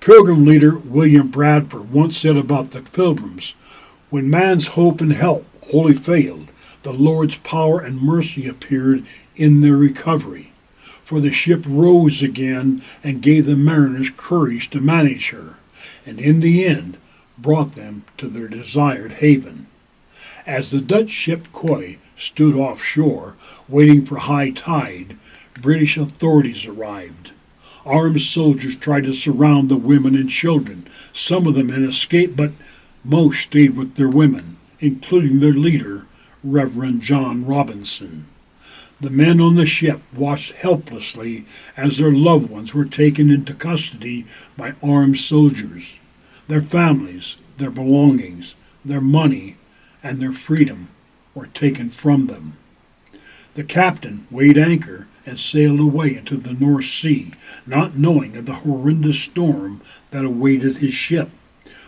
Pilgrim leader William Bradford once said about the Pilgrims, "When man's hope and help wholly failed, the Lord's power and mercy appeared in their recovery. For the ship rose again and gave the mariners courage to manage her, and in the end brought them to their desired haven." As the Dutch ship Koi stood offshore, waiting for high tide, British authorities arrived. Armed soldiers tried to surround the women and children. Some of the men escaped, but most stayed with their women, including their leader, Reverend John Robinson. The men on the ship watched helplessly as their loved ones were taken into custody by armed soldiers. Their families, their belongings, their money, and their freedom were taken from them. The captain weighed anchor and sailed away into the North Sea, not knowing of the horrendous storm that awaited his ship.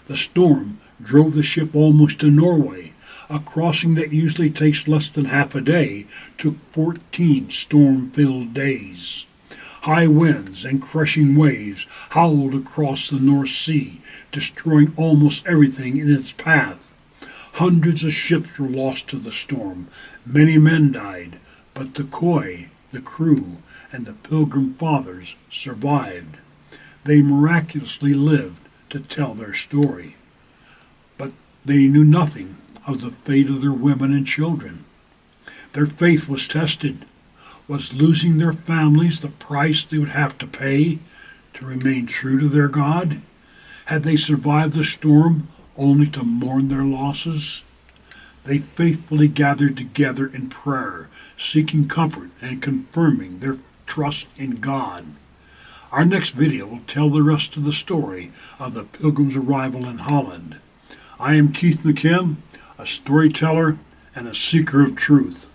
The storm drove the ship almost to Norway. A crossing that usually takes less than half a day took 14 storm-filled days. High winds and crushing waves howled across the North Sea, destroying almost everything in its path. Hundreds of ships were lost to the storm. Many men died, but the Koi, the crew, and the Pilgrim Fathers survived. They miraculously lived to tell their story. But they knew nothing of the fate of their women and children. Their faith was tested. Was losing their families the price they would have to pay to remain true to their God? Had they survived the storm only to mourn their losses? They faithfully gathered together in prayer, seeking comfort and confirming their trust in God. Our next video will tell the rest of the story of the Pilgrims' arrival in Holland. I am Keith McKim, a storyteller and a seeker of truth.